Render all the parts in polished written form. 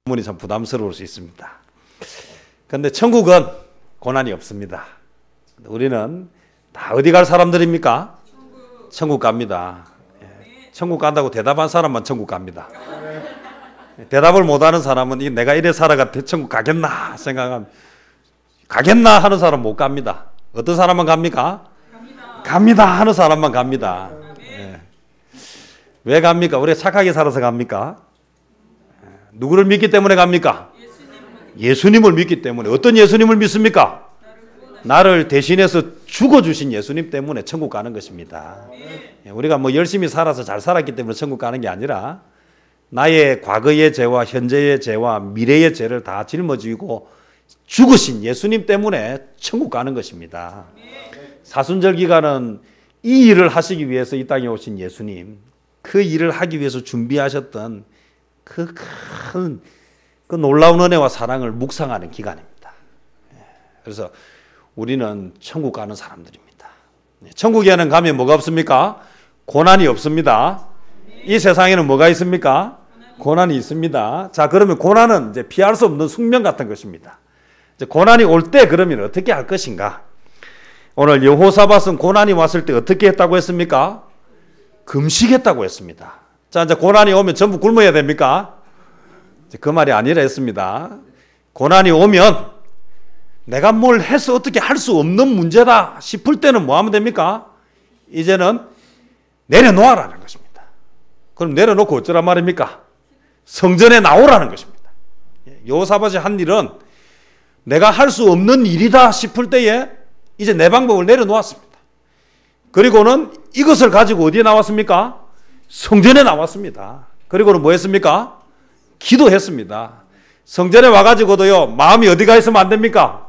문이 참 부담스러울 수 있습니다. 그런데 천국은 고난이 없습니다. 우리는 다 어디 갈 사람들입니까? 천국 갑니다. 천국 간다고 대답한 사람만 천국 갑니다. 대답을 못하는 사람은 내가 이래 살아가 천국 가겠나 생각하면 가겠나 하는 사람 못 갑니다. 어떤 사람만 갑니까? 갑니다 하는 사람만 갑니다. 왜 갑니까? 우리가 착하게 살아서 갑니까? 누구를 믿기 때문에 갑니까? 예수님을 믿기 때문에. 어떤 예수님을 믿습니까? 나를 대신해서 죽어주신 예수님 때문에 천국 가는 것입니다. 우리가 뭐 열심히 살아서 잘 살았기 때문에 천국 가는 게 아니라 나의 과거의 죄와 현재의 죄와 미래의 죄를 다 짊어지고 죽으신 예수님 때문에 천국 가는 것입니다. 사순절 기간은 이 일을 하시기 위해서 이 땅에 오신 예수님, 그 일을 하기 위해서 준비하셨던 그 큰 그 놀라운 은혜와 사랑을 묵상하는 기간입니다. 그래서 우리는 천국 가는 사람들입니다. 천국에는 가면 뭐가 없습니까? 고난이 없습니다. 이 세상에는 뭐가 있습니까? 고난이 있습니다. 자, 그러면 고난은 이제 피할 수 없는 숙명 같은 것입니다. 이제 고난이 올 때 그러면 어떻게 할 것인가? 오늘 여호사밧은 고난이 왔을 때 어떻게 했다고 했습니까? 금식했다고 했습니다. 자, 이제 고난이 오면 전부 굶어야 됩니까? 그 말이 아니라 했습니다. 고난이 오면 내가 뭘 해서 어떻게 할 수 없는 문제다 싶을 때는 뭐 하면 됩니까? 이제는 내려놓아라는 것입니다. 그럼 내려놓고 어쩌란 말입니까? 성전에 나오라는 것입니다. 여호사밧이 한 일은 내가 할 수 없는 일이다 싶을 때에 이제 내 방법을 내려놓았습니다. 그리고는 이것을 가지고 어디에 나왔습니까? 성전에 나왔습니다. 그리고는 뭐 했습니까? 기도했습니다. 성전에 와가지고도요, 마음이 어디 가 있으면 안 됩니까?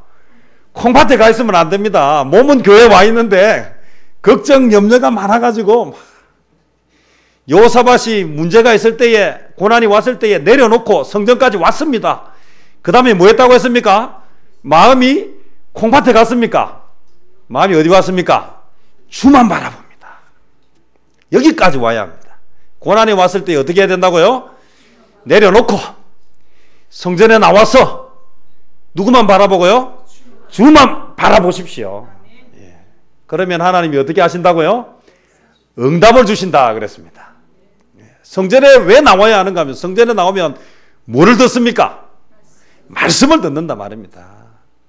콩밭에 가 있으면 안 됩니다. 몸은 교회에 와 있는데 걱정, 염려가 많아가지고 여호사밧이 문제가 있을 때에, 고난이 왔을 때에 내려놓고 성전까지 왔습니다. 그 다음에 뭐 했다고 했습니까? 마음이 콩밭에 갔습니까? 마음이 어디 왔습니까? 주만 바라봅니다. 여기까지 와야 합니다. 고난이 왔을 때 어떻게 해야 된다고요? 내려놓고 성전에 나와서 누구만 바라보고요? 주만 바라보십시오. 그러면 하나님이 어떻게 하신다고요? 응답을 주신다 그랬습니다. 성전에 왜 나와야 하는가 하면 성전에 나오면 뭐를 듣습니까? 말씀을 듣는다 말입니다.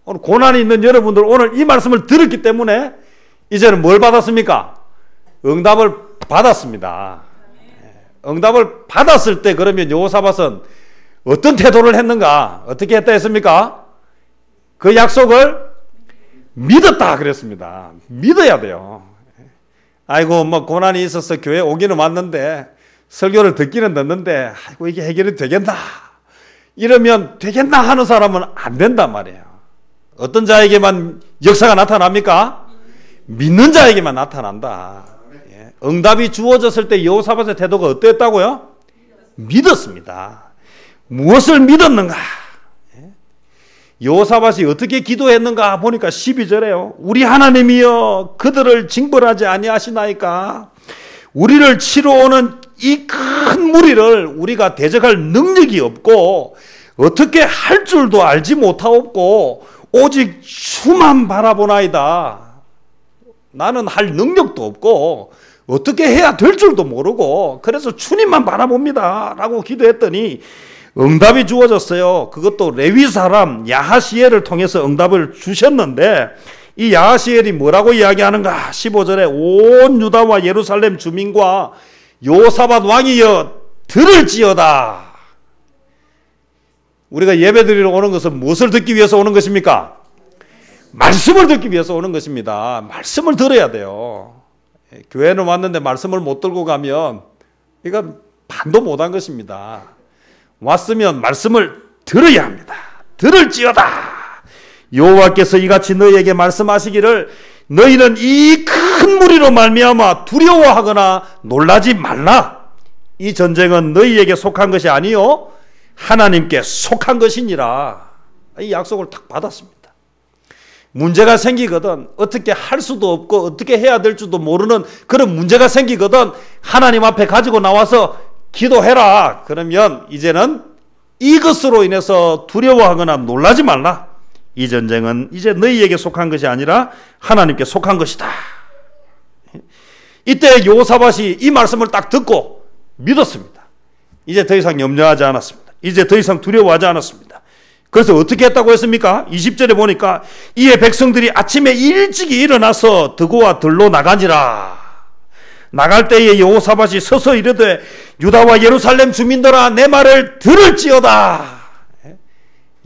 오늘 고난이 있는 여러분들 오늘 이 말씀을 들었기 때문에 이제는 뭘 받았습니까? 응답을 받았습니다. 응답을 받았을 때 그러면 여호사밧은 어떤 태도를 했는가? 어떻게 했다 했습니까? 그 약속을 믿었다 그랬습니다. 믿어야 돼요. 아이고 뭐 고난이 있어서 교회 오기는 왔는데 설교를 듣기는 듣는데 아이고 이게 해결이 되겠나? 이러면 되겠나 하는 사람은 안 된단 말이에요. 어떤 자에게만 역사가 나타납니까? 믿는 자에게만 나타난다. 응답이 주어졌을 때 여호사밧의 태도가 어땠다고요? 믿었습니다. 무엇을 믿었는가? 여호사밧이 어떻게 기도했는가 보니까 12절에요. 우리 하나님이여 그들을 징벌하지 아니하시나이까? 우리를 치러 오는 이 큰 무리를 우리가 대적할 능력이 없고 어떻게 할 줄도 알지 못하옵고 오직 주만 바라보나이다. 나는 할 능력도 없고 어떻게 해야 될 줄도 모르고 그래서 주님만 바라봅니다 라고 기도했더니 응답이 주어졌어요. 그것도 레위 사람 야하시엘을 통해서 응답을 주셨는데 이 야하시엘이 뭐라고 이야기하는가? 15절에 온 유다와 예루살렘 주민과 여호사밧 왕이여 들을지어다. 우리가 예배드리러 오는 것은 무엇을 듣기 위해서 오는 것입니까? 말씀을 듣기 위해서 오는 것입니다. 말씀을 들어야 돼요. 교회는 왔는데 말씀을 못 들고 가면 이건 반도 못한 것입니다. 왔으면 말씀을 들어야 합니다. 들을지어다. 여호와께서 이같이 너희에게 말씀하시기를 너희는 이 큰 무리로 말미암아 두려워하거나 놀라지 말라. 이 전쟁은 너희에게 속한 것이 아니요 하나님께 속한 것이니라. 이 약속을 딱 받았습니다. 문제가 생기거든 어떻게 할 수도 없고 어떻게 해야 될 줄도 모르는 그런 문제가 생기거든 하나님 앞에 가지고 나와서 기도해라. 그러면 이제는 이것으로 인해서 두려워하거나 놀라지 말라. 이 전쟁은 이제 너희에게 속한 것이 아니라 하나님께 속한 것이다. 이때 여호사밧이 이 말씀을 딱 듣고 믿었습니다. 이제 더 이상 염려하지 않았습니다. 이제 더 이상 두려워하지 않았습니다. 그래서 어떻게 했다고 했습니까? 20절에 보니까 이에 백성들이 아침에 일찍이 일어나서 드고와 들로 나가니라. 나갈 때에 여호사밧이 서서 이르되 유다와 예루살렘 주민들아 내 말을 들을지어다.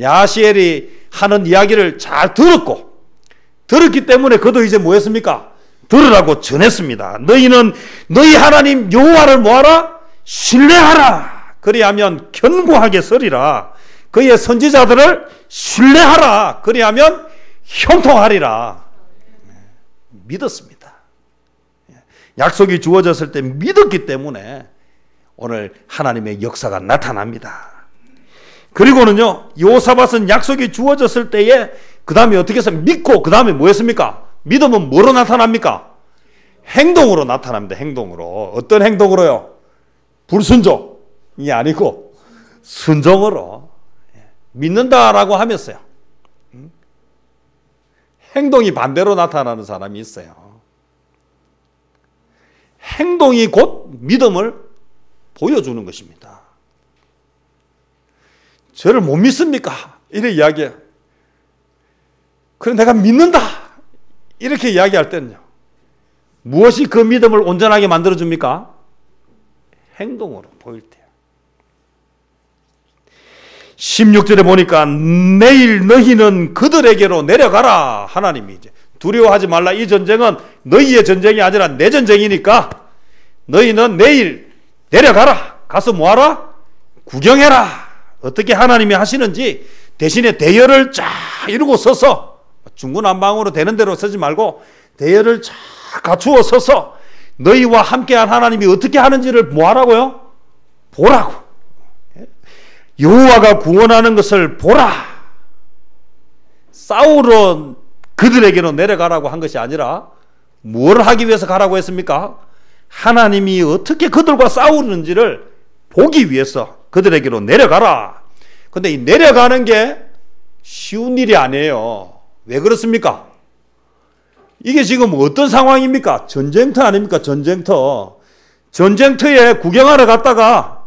야하시엘이 하는 이야기를 잘 들었기 때문에 그도 이제 뭐 했습니까? 들으라고 전했습니다. 너희는 너희 하나님 여호와를 뭐하라? 신뢰하라. 그리하면 견고하게 서리라. 그의 선지자들을 신뢰하라. 그리하면 형통하리라. 믿었습니다. 약속이 주어졌을 때 믿었기 때문에 오늘 하나님의 역사가 나타납니다. 그리고는요, 여호사밧은 약속이 주어졌을 때에 그 다음에 어떻게 해서 믿고 그 다음에 뭐 했습니까? 믿음은 뭐로 나타납니까? 행동으로 나타납니다. 행동으로. 어떤 행동으로요? 불순종이 아니고 순종으로 믿는다라고 하면서요. 행동이 반대로 나타나는 사람이 있어요. 행동이 곧 믿음을 보여주는 것입니다. 저를 못 믿습니까? 이렇게 이야기해요. 그래 내가 믿는다. 이렇게 이야기할 때는요. 무엇이 그 믿음을 온전하게 만들어줍니까? 행동으로 보일 때요. 16절에 보니까 내일 너희는 그들에게로 내려가라. 하나님이 이제 두려워하지 말라. 이 전쟁은 너희의 전쟁이 아니라 내 전쟁이니까 너희는 내일 내려가라. 가서 뭐하라? 구경해라. 어떻게 하나님이 하시는지 대신에 대열을 쫙 이루고 서서 중구난방으로 되는 대로 서지 말고 대열을 쫙 갖추어 서서 너희와 함께한 하나님이 어떻게 하는지를 뭐하라고요? 보라고. 여호와가 구원하는 것을 보라. 싸우러 그들에게로 내려가라고 한 것이 아니라 뭘 하기 위해서 가라고 했습니까? 하나님이 어떻게 그들과 싸우는지를 보기 위해서 그들에게로 내려가라. 근데 이 내려가는 게 쉬운 일이 아니에요. 왜 그렇습니까? 이게 지금 어떤 상황입니까? 전쟁터 아닙니까? 전쟁터. 전쟁터에 구경하러 갔다가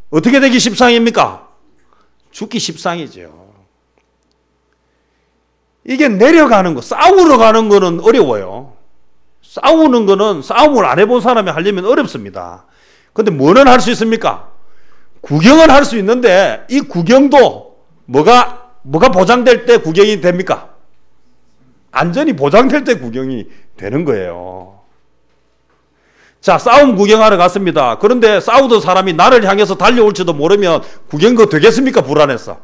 어떻게 되기 십상입니까? 죽기 십상이죠. 이게 내려가는 거, 싸우러 가는 거는 어려워요. 싸우는 거는 싸움을 안 해본 사람이 하려면 어렵습니다. 근데 뭐는 할 수 있습니까? 구경은 할 수 있는데 이 구경도 뭐가 보장될 때 구경이 됩니까? 안전이 보장될 때 구경이 되는 거예요. 자, 싸움 구경하러 갔습니다. 그런데 싸우던 사람이 나를 향해서 달려올지도 모르면 구경도 되겠습니까? 불안해서.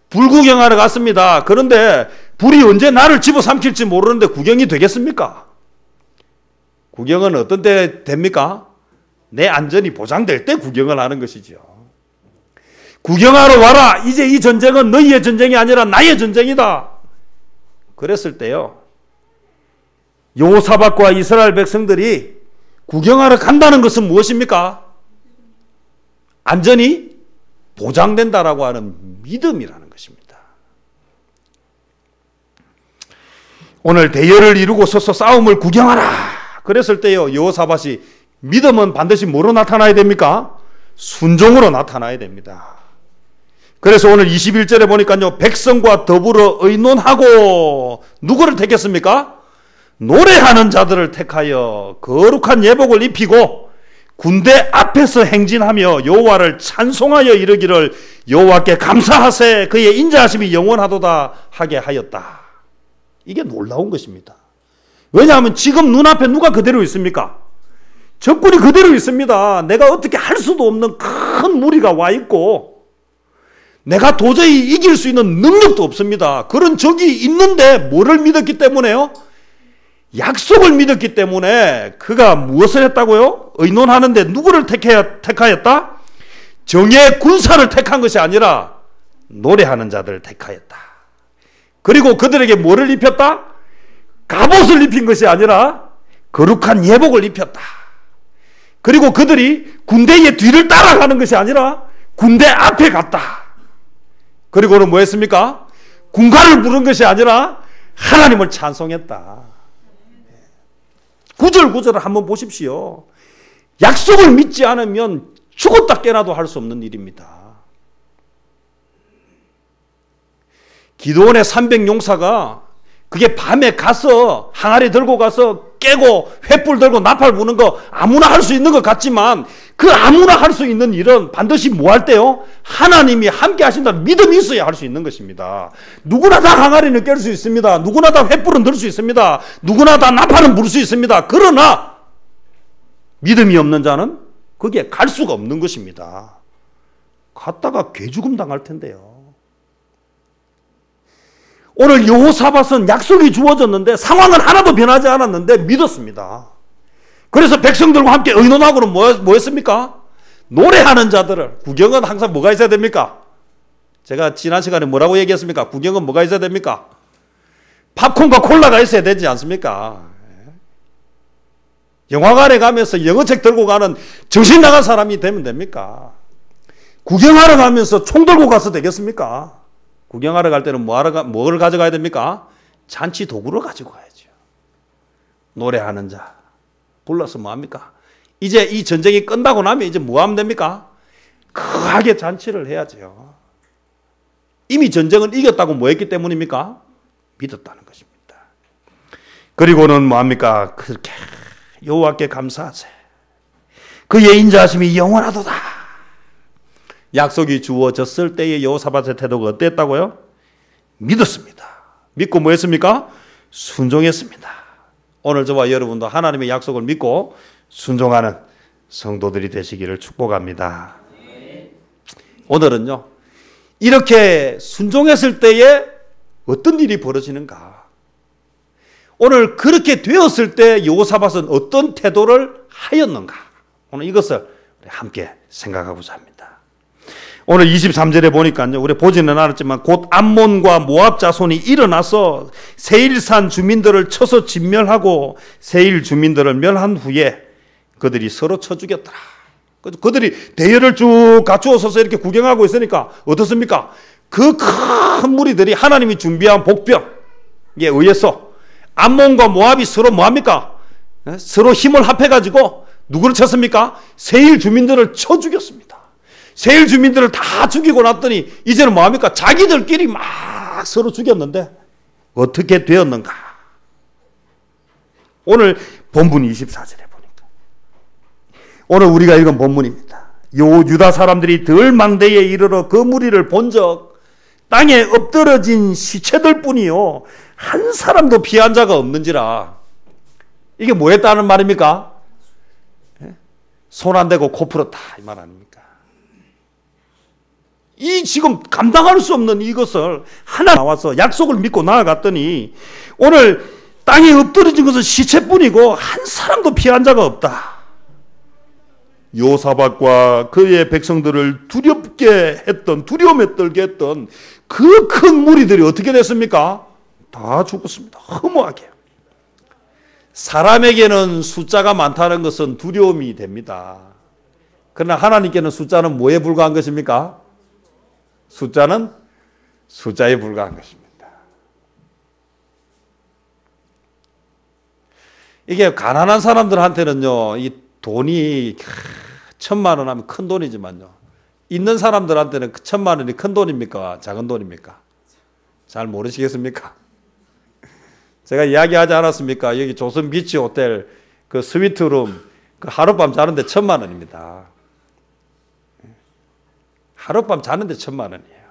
불 구경하러 갔습니다. 그런데 불이 언제 나를 집어삼킬지 모르는데 구경이 되겠습니까? 구경은 어떤 때 됩니까? 내 안전이 보장될 때 구경을 하는 것이죠. 구경하러 와라. 이제 이 전쟁은 너희의 전쟁이 아니라 나의 전쟁이다. 그랬을 때요, 여호사밧과 이스라엘 백성들이 구경하러 간다는 것은 무엇입니까? 안전이 보장된다라고 하는 믿음이라는 것입니다. 오늘 대열을 이루고 서서 싸움을 구경하라. 그랬을 때요, 여호사밧이 믿음은 반드시 뭐로 나타나야 됩니까? 순종으로 나타나야 됩니다. 그래서 오늘 21절에 보니까요, 백성과 더불어 의논하고 누구를 택했습니까? 노래하는 자들을 택하여 거룩한 예복을 입히고 군대 앞에서 행진하며 여호와를 찬송하여 이르기를 여호와께 감사하세 그의 인자하심이 영원하도다 하게 하였다. 이게 놀라운 것입니다. 왜냐하면 지금 눈앞에 누가 그대로 있습니까? 적군이 그대로 있습니다. 내가 어떻게 할 수도 없는 큰 무리가 와 있고 내가 도저히 이길 수 있는 능력도 없습니다. 그런 적이 있는데 뭐를 믿었기 때문에요? 약속을 믿었기 때문에 그가 무엇을 했다고요? 의논하는데 누구를 택하였다? 정예 군사를 택한 것이 아니라 노래하는 자들을 택하였다. 그리고 그들에게 뭐를 입혔다? 갑옷을 입힌 것이 아니라 거룩한 예복을 입혔다. 그리고 그들이 군대의 뒤를 따라가는 것이 아니라 군대 앞에 갔다. 그리고는 뭐 했습니까? 군가를 부른 것이 아니라 하나님을 찬송했다. 구절구절을 한번 보십시오. 약속을 믿지 않으면 죽었다 깨나도 할 수 없는 일입니다. 기드온의 300용사가 그게 밤에 가서 항아리 들고 가서 깨고 횃불 들고 나팔 부는 거 아무나 할 수 있는 것 같지만 그 아무나 할 수 있는 일은 반드시 뭐 할 때요? 하나님이 함께 하신다는 믿음이 있어야 할 수 있는 것입니다. 누구나 다 항아리는 깰 수 있습니다. 누구나 다 횃불은 들 수 있습니다. 누구나 다 나팔은 불 수 있습니다. 그러나 믿음이 없는 자는 거기에 갈 수가 없는 것입니다. 갔다가 괴죽음 당할 텐데요. 오늘 여호사밧은 약속이 주어졌는데 상황은 하나도 변하지 않았는데 믿었습니다. 그래서 백성들과 함께 의논하고는 뭐 했습니까? 노래하는 자들을. 구경은 항상 뭐가 있어야 됩니까? 제가 지난 시간에 뭐라고 얘기했습니까? 구경은 뭐가 있어야 됩니까? 팝콘과 콜라가 있어야 되지 않습니까? 영화관에 가면서 영어책 들고 가는 정신 나간 사람이 되면 됩니까? 구경하러 가면서 총 들고 가서 되겠습니까? 구경하러 갈 때는 뭘 가져가야 됩니까? 잔치 도구를 가지고 가야죠. 노래하는 자. 불러서 뭐합니까? 이제 이 전쟁이 끝나고 나면 이제 뭐 하면 됩니까? 크게 잔치를 해야죠. 이미 전쟁은 이겼다고 뭐 했기 때문입니까? 믿었다는 것입니다. 그리고는 뭐합니까? 그렇게 여호와께 감사하세. 그의 인자하심이 영원하도다. 약속이 주어졌을 때의 여호사밧의 태도가 어땠다고요? 믿었습니다. 믿고 뭐 했습니까? 순종했습니다. 오늘 저와 여러분도 하나님의 약속을 믿고 순종하는 성도들이 되시기를 축복합니다. 오늘은요, 이렇게 순종했을 때에 어떤 일이 벌어지는가? 오늘 그렇게 되었을 때 여호사밧은 어떤 태도를 하였는가? 오늘 이것을 함께 생각하고자 합니다. 오늘 23절에 보니까요, 우리 보지는 않았지만 곧 암몬과 모압 자손이 일어나서 세일산 주민들을 쳐서 진멸하고 세일 주민들을 멸한 후에 그들이 서로 쳐 죽였더라. 그들이 대열을 쭉 갖추어 서서 이렇게 구경하고 있으니까 어떻습니까? 그 큰 무리들이 하나님이 준비한 복병에 의해서 암몬과 모압이 서로 뭐합니까? 서로 힘을 합해가지고 누구를 쳤습니까? 세일 주민들을 쳐 죽였습니다. 세일 주민들을 다 죽이고 났더니 이제는 뭐합니까? 자기들끼리 막 서로 죽였는데 어떻게 되었는가? 오늘 본문 24절에 보니까 오늘 우리가 읽은 본문입니다. 유다 사람들이 들망대에 이르러 그 무리를 본적 땅에 엎드러진 시체들 뿐이요 한 사람도 피한 자가 없는지라. 이게 뭐 했다는 말입니까? 손 안 대고 코 풀었다 이 말 아닙니까? 이 지금 감당할 수 없는 이것을 하나 나와서 약속을 믿고 나아갔더니 오늘 땅에 엎드러진 것은 시체뿐이고 한 사람도 피한 자가 없다. 여호사밧과 그의 백성들을 두렵게 했던, 두려움에 떨게 했던 그 큰 무리들이 어떻게 됐습니까? 다 죽었습니다. 허무하게. 사람에게는 숫자가 많다는 것은 두려움이 됩니다. 그러나 하나님께는 숫자는 뭐에 불과한 것입니까? 숫자는 숫자에 불과한 것입니다. 이게 가난한 사람들한테는요, 이 돈이 1,000만 원 하면 큰 돈이지만요, 있는 사람들한테는 1,000만 원이 큰 돈입니까? 작은 돈입니까? 잘 모르시겠습니까? 제가 이야기하지 않았습니까? 여기 조선 비치 호텔 그 스위트룸 그 하룻밤 자는데 1,000만 원입니다. 하룻밤 자는데 1,000만 원이에요.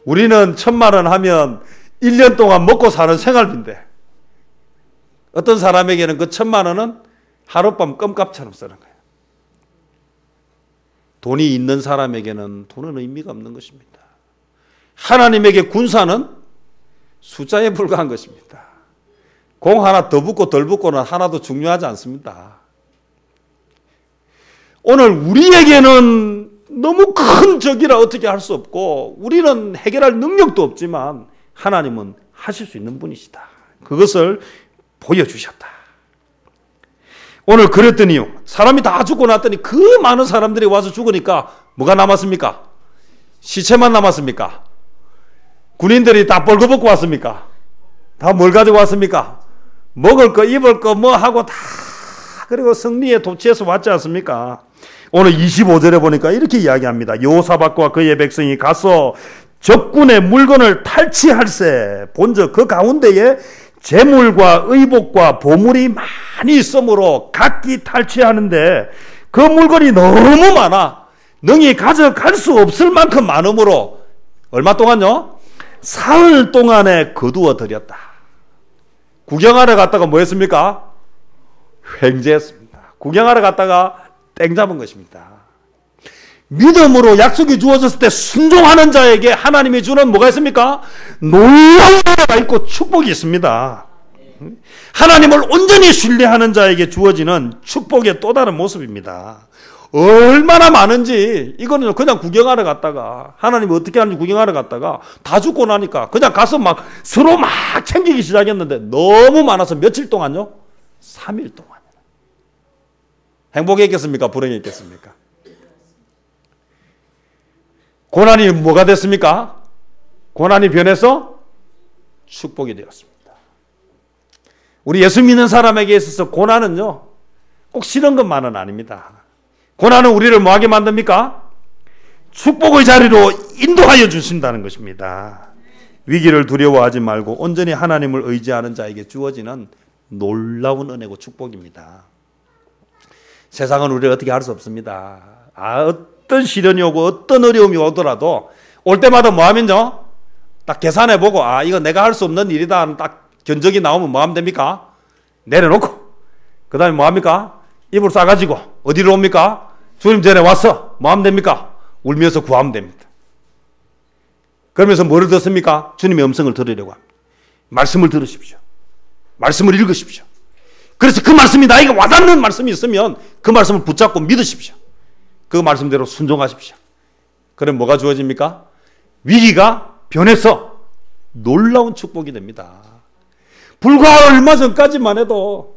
우리는 1,000만 원 하면 1년 동안 먹고 사는 생활비인데 어떤 사람에게는 그 1,000만 원은 하룻밤 껌값처럼 쓰는 거예요. 돈이 있는 사람에게는 돈은 의미가 없는 것입니다. 하나님에게 군사는 숫자에 불과한 것입니다. 공 하나 더 붙고 덜 붙고는 하나도 중요하지 않습니다. 오늘 우리에게는 너무 큰 적이라 어떻게 할 수 없고 우리는 해결할 능력도 없지만 하나님은 하실 수 있는 분이시다. 그것을 보여주셨다. 오늘 그랬더니요. 사람이 다 죽고 났더니 그 많은 사람들이 와서 죽으니까 뭐가 남았습니까? 시체만 남았습니까? 군인들이 다 벌거벗고 왔습니까? 다 뭘 가지고 왔습니까? 먹을 거, 입을 거, 뭐 하고 다, 그리고 승리에 도취해서 왔지 않습니까? 오늘 25절에 보니까 이렇게 이야기합니다. 여호사밧과 그의 백성이 가서 적군의 물건을 탈취할세. 본즉 그 가운데에 재물과 의복과 보물이 많이 있으므로 각기 탈취하는데 그 물건이 너무 많아. 능히 가져갈 수 없을 만큼 많으므로 얼마 동안요? 사흘 동안에 거두어 들였다. 구경하러 갔다가 뭐 했습니까? 횡재했습니다. 구경하러 갔다가 땡 잡은 것입니다. 믿음으로 약속이 주어졌을 때 순종하는 자에게 하나님이 주는 뭐가 있습니까? 놀라운 은혜가 있고 축복이 있습니다. 하나님을 온전히 신뢰하는 자에게 주어지는 축복의 또 다른 모습입니다. 얼마나 많은지 이거는 그냥 구경하러 갔다가 하나님이 어떻게 하는지 구경하러 갔다가 다 죽고 나니까 그냥 가서 막 서로 막 챙기기 시작했는데 너무 많아서 며칠 동안요? 3일 동안. 행복했겠습니까? 불행했겠습니까? 고난이 뭐가 됐습니까? 고난이 변해서 축복이 되었습니다. 우리 예수 믿는 사람에게 있어서 고난은요, 꼭 싫은 것만은 아닙니다. 고난은 우리를 뭐하게 만듭니까? 축복의 자리로 인도하여 주신다는 것입니다. 위기를 두려워하지 말고 온전히 하나님을 의지하는 자에게 주어지는 놀라운 은혜고 축복입니다. 세상은 우리를 어떻게 할 수 없습니다. 어떤 시련이 오고 어떤 어려움이 오더라도 올 때마다 뭐 하면요? 딱 계산해보고 이거 내가 할 수 없는 일이다. 딱 견적이 나오면 뭐 하면 됩니까? 내려놓고 그 다음에 뭐 합니까? 입을 싸가지고 어디로 옵니까? 주님 전에 와서 뭐 하면 됩니까? 울면서 구하면 됩니다. 그러면서 뭐를 듣습니까? 주님의 음성을 들으려고 합니다. 말씀을 들으십시오. 말씀을 읽으십시오. 그래서 그 말씀이 나에게 와닿는 말씀이 있으면 그 말씀을 붙잡고 믿으십시오. 그 말씀대로 순종하십시오. 그럼 뭐가 주어집니까? 위기가 변해서 놀라운 축복이 됩니다. 불과 얼마 전까지만 해도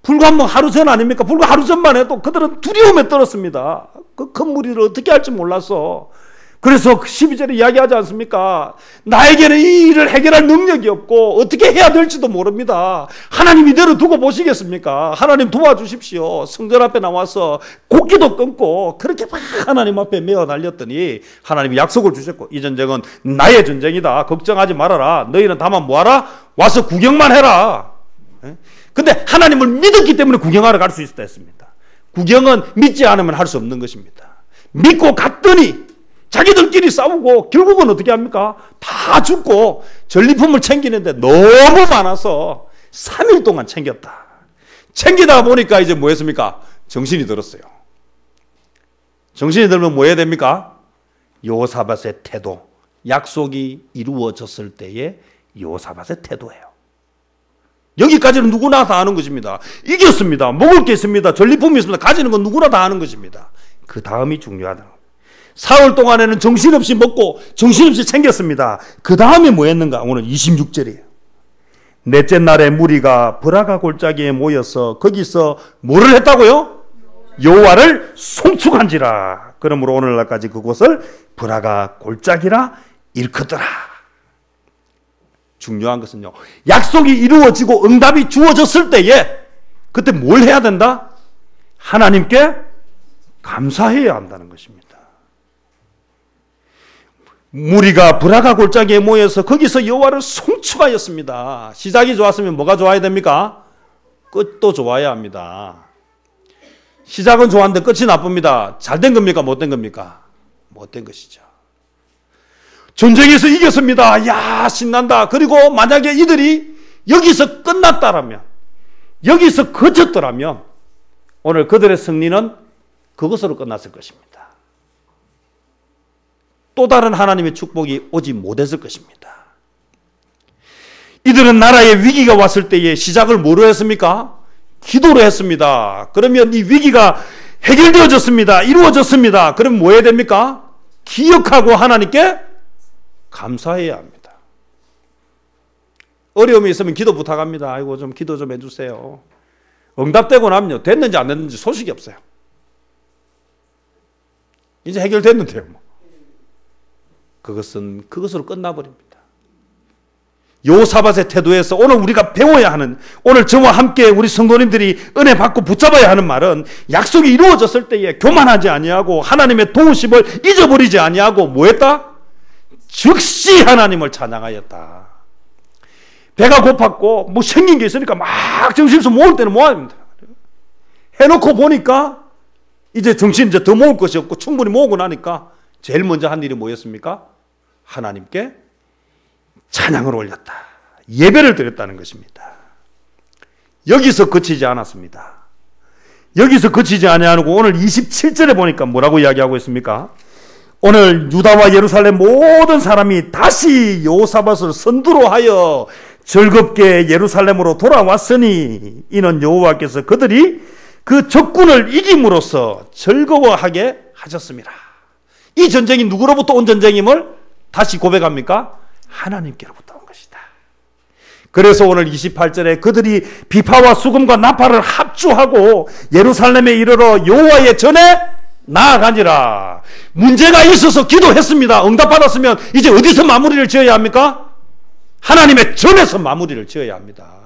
불과 뭐 하루 전 아닙니까? 불과 하루 전만 해도 그들은 두려움에 떨었습니다. 그 큰 무리를 어떻게 할지 몰라서. 그래서 12절에 이야기하지 않습니까? 나에게는 이 일을 해결할 능력이 없고 어떻게 해야 될지도 모릅니다. 하나님 이대로 두고 보시겠습니까? 하나님 도와주십시오. 성전 앞에 나와서 곡기도 끊고 그렇게 막 하나님 앞에 메어 날렸더니 하나님이 약속을 주셨고 이 전쟁은 나의 전쟁이다. 걱정하지 말아라. 너희는 다만 뭐하라? 와서 구경만 해라. 근데 하나님을 믿었기 때문에 구경하러 갈 수 있었다 했습니다. 구경은 믿지 않으면 할 수 없는 것입니다. 믿고 갔더니 자기들끼리 싸우고 결국은 어떻게 합니까? 다 죽고 전리품을 챙기는데 너무 많아서 3일 동안 챙겼다. 챙기다 보니까 이제 뭐 했습니까? 정신이 들었어요. 정신이 들면 뭐 해야 됩니까? 여호사밧의 태도. 약속이 이루어졌을 때의 여호사밧의 태도예요. 여기까지는 누구나 다 아는 것입니다. 이겼습니다. 먹을 게 있습니다. 전리품이 있습니다. 가지는 건 누구나 다 아는 것입니다. 그 다음이 중요하다. 사흘 동안에는 정신없이 먹고 정신없이 챙겼습니다. 그 다음에 뭐 했는가? 오늘 26절이에요. 넷째 날에 무리가 브라가 골짜기에 모여서 거기서 뭐를 했다고요? 여호와를 송축한지라. 그러므로 오늘날까지 그곳을 브라가 골짜기라 일컫더라. 중요한 것은요, 약속이 이루어지고 응답이 주어졌을 때에 그때 뭘 해야 된다? 하나님께 감사해야 한다는 것입니다. 무리가 브라가 골짜기에 모여서 거기서 여호와를 송축하였습니다. 시작이 좋았으면 뭐가 좋아야 됩니까? 끝도 좋아야 합니다. 시작은 좋았는데 끝이 나쁩니다. 잘된 겁니까? 못된 겁니까? 못된 것이죠. 전쟁에서 이겼습니다. 야, 신난다. 그리고 만약에 이들이 여기서 끝났다라면, 여기서 그쳤더라면 오늘 그들의 승리는 그것으로 끝났을 것입니다. 또 다른 하나님의 축복이 오지 못했을 것입니다. 이들은 나라에 위기가 왔을 때에 시작을 뭐로 했습니까? 기도로 했습니다. 그러면 이 위기가 해결되어졌습니다. 이루어졌습니다. 그럼 뭐 해야 됩니까? 기억하고 하나님께 감사해야 합니다. 어려움이 있으면 기도 부탁합니다. 아이고 좀 기도 좀 해주세요. 응답되고 나면요, 됐는지 안 됐는지 소식이 없어요. 이제 해결됐는데요, 뭐. 그것은 그것으로 끝나버립니다. 여호사밧의 태도에서 오늘 우리가 배워야 하는, 오늘 저와 함께 우리 성도님들이 은혜 받고 붙잡아야 하는 말은, 약속이 이루어졌을 때에 교만하지 아니하고 하나님의 도우심을 잊어버리지 아니하고 뭐 했다? 즉시 하나님을 찬양하였다. 배가 고팠고 뭐 생긴 게 있으니까 막 정신없어 모을 때는 모아야 됩니다. 해놓고 보니까 이제 정신 이제 더 모을 것이 없고 충분히 모으고 나니까 제일 먼저 한 일이 뭐였습니까? 하나님께 찬양을 올렸다. 예배를 드렸다는 것입니다. 여기서 그치지 않았습니다. 여기서 그치지 아니하고 오늘 27절에 보니까 뭐라고 이야기하고 있습니까? 오늘 유다와 예루살렘 모든 사람이 다시 여호사밧을 선두로 하여 즐겁게 예루살렘으로 돌아왔으니 이는 여호와께서 그들이 그 적군을 이김으로써 즐거워하게 하셨습니다. 이 전쟁이 누구로부터 온 전쟁임을 다시 고백합니까? 하나님께로부터 온 것이다. 그래서 오늘 28절에 그들이 비파와 수금과 나팔을 합주하고 예루살렘에 이르러 여호와의 전에 나아가니라. 문제가 있어서 기도했습니다. 응답받았으면 이제 어디서 마무리를 지어야 합니까? 하나님의 전에서 마무리를 지어야 합니다.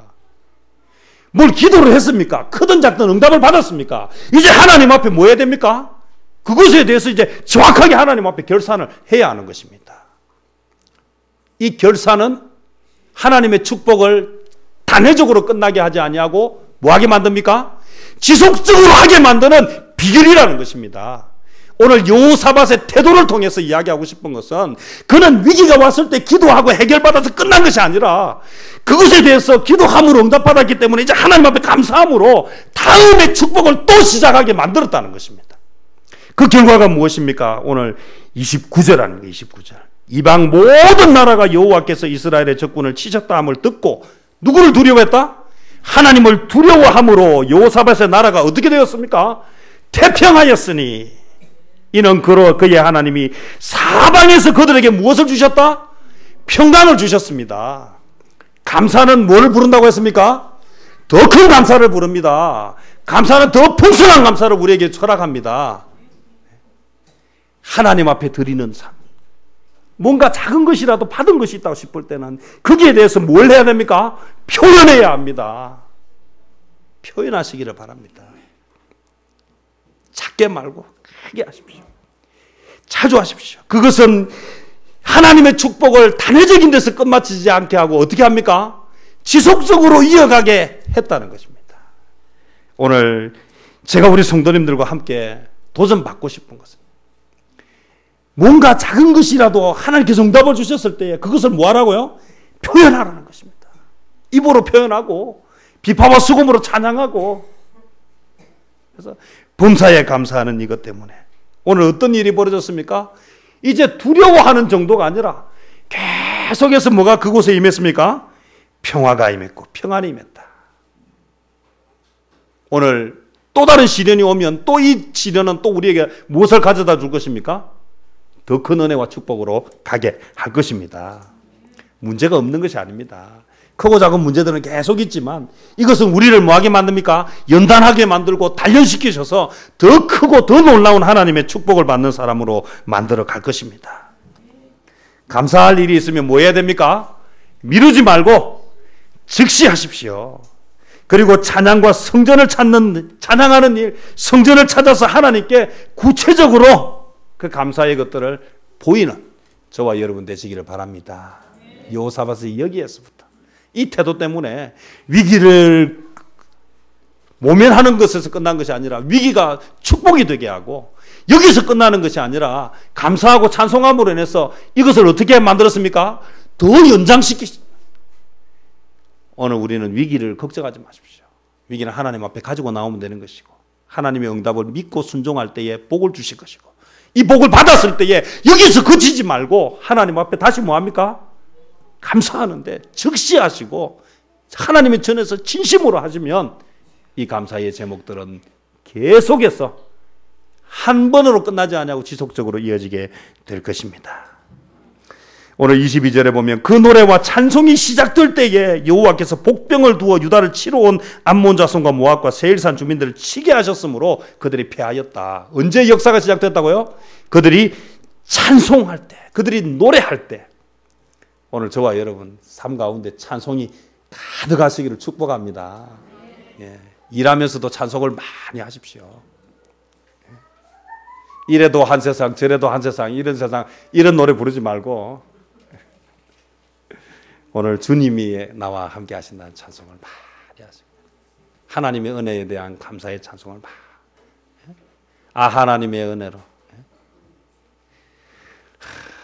뭘 기도를 했습니까? 크든 작든 응답을 받았습니까? 이제 하나님 앞에 뭐 해야 됩니까? 그것에 대해서 이제 정확하게 하나님 앞에 결산을 해야 하는 것입니다. 이 결산은 하나님의 축복을 단회적으로 끝나게 하지 아니하고 뭐하게 만듭니까? 지속적으로 하게 만드는 비결이라는 것입니다. 오늘 여호사밧의 태도를 통해서 이야기하고 싶은 것은 그는 위기가 왔을 때 기도하고 해결받아서 끝난 것이 아니라 그것에 대해서 기도함으로 응답받았기 때문에 이제 하나님 앞에 감사함으로 다음의 축복을 또 시작하게 만들었다는 것입니다. 그 결과가 무엇입니까? 오늘 29절 하는 거예요. 29절. 이방 모든 나라가 여호와께서 이스라엘의 적군을 치셨다 함을 듣고 누구를 두려워했다? 하나님을 두려워함으로 여호사밧의 나라가 어떻게 되었습니까? 태평하였으니 이는 그의 하나님이 사방에서 그들에게 무엇을 주셨다? 평강을 주셨습니다. 감사는 뭘 부른다고 했습니까? 더 큰 감사를 부릅니다. 감사는 더 풍성한 감사를 우리에게 허락합니다. 하나님 앞에 드리는 삶. 뭔가 작은 것이라도 받은 것이 있다고 싶을 때는 거기에 대해서 뭘 해야 됩니까? 표현해야 합니다. 표현하시기를 바랍니다. 작게 말고 크게 하십시오. 자주 하십시오. 그것은 하나님의 축복을 단회적인 데서 끝마치지 않게 하고 어떻게 합니까? 지속적으로 이어가게 했다는 것입니다. 오늘 제가 우리 성도님들과 함께 도전받고 싶은 것은 뭔가 작은 것이라도 하나님께서 응답을 주셨을 때 그것을 뭐 하라고요? 표현하라는 것입니다. 입으로 표현하고 비파와 수금으로 찬양하고, 그래서 범사에 감사하는 이것 때문에 오늘 어떤 일이 벌어졌습니까? 이제 두려워하는 정도가 아니라 계속해서 뭐가 그곳에 임했습니까? 평화가 임했고 평안이 임했다. 오늘 또 다른 시련이 오면 또 이 시련은 또 우리에게 무엇을 가져다 줄 것입니까? 더 큰 은혜와 축복으로 가게 할 것입니다. 문제가 없는 것이 아닙니다. 크고 작은 문제들은 계속 있지만 이것은 우리를 뭐하게 만듭니까? 연단하게 만들고 단련시키셔서 더 크고 더 놀라운 하나님의 축복을 받는 사람으로 만들어 갈 것입니다. 감사할 일이 있으면 뭐 해야 됩니까? 미루지 말고 즉시 하십시오. 그리고 찬양과 성전을 찾는, 찬양하는 일, 성전을 찾아서 하나님께 구체적으로 그 감사의 것들을 보이는 저와 여러분 되시기를 바랍니다. 여호사밧이 여기에서부터 이 태도 때문에 위기를 모면하는 것에서 끝난 것이 아니라 위기가 축복이 되게 하고, 여기서 끝나는 것이 아니라 감사하고 찬송함으로 인해서 이것을 어떻게 만들었습니까? 더 연장시키십니다. 오늘 우리는 위기를 걱정하지 마십시오. 위기는 하나님 앞에 가지고 나오면 되는 것이고, 하나님의 응답을 믿고 순종할 때에 복을 주실 것이고, 이 복을 받았을 때에 여기서 그치지 말고 하나님 앞에 다시 뭐합니까? 감사하는데 즉시 하시고 하나님의 전에서 진심으로 하시면 이 감사의 제목들은 계속해서 한 번으로 끝나지 않냐고 지속적으로 이어지게 될 것입니다. 오늘 22절에 보면 그 노래와 찬송이 시작될 때에 여호와께서 복병을 두어 유다를 치러 온 암몬 자손과 모압과 세일산 주민들을 치게 하셨으므로 그들이 패하였다. 언제 역사가 시작됐다고요? 그들이 찬송할 때, 그들이 노래할 때. 오늘 저와 여러분 삶 가운데 찬송이 가득하시기를 축복합니다. 예. 일하면서도 찬송을 많이 하십시오. 이래도 한 세상, 저래도 한 세상, 이런 세상, 이런 노래 부르지 말고 오늘 주님이 나와 함께 하신다는 찬송을 많이 하십니다. 하나님의 은혜에 대한 감사의 찬송을 많이. 하나님의 은혜로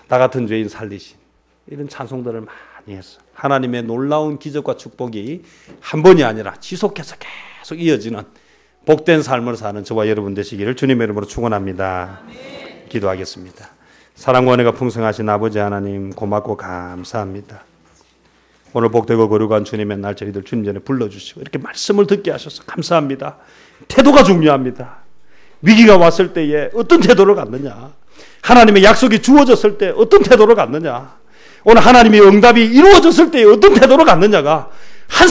나 같은 죄인 살리신 이런 찬송들을 많이 했어. 하나님의 놀라운 기적과 축복이 한 번이 아니라 지속해서 계속 이어지는 복된 삶을 사는 저와 여러분 되시기를 주님의 이름으로 축원합니다. 기도하겠습니다. 사랑과 은혜가 풍성하신 아버지 하나님 고맙고 감사합니다. 오늘 복되고 거룩한 주님의 날 저희들 주님 전에 불러주시고 이렇게 말씀을 듣게 하셔서 감사합니다. 태도가 중요합니다. 위기가 왔을 때에 어떤 태도를 갖느냐, 하나님의 약속이 주어졌을 때 어떤 태도를 갖느냐, 오늘 하나님의 응답이 이루어졌을 때 어떤 태도를 갖느냐가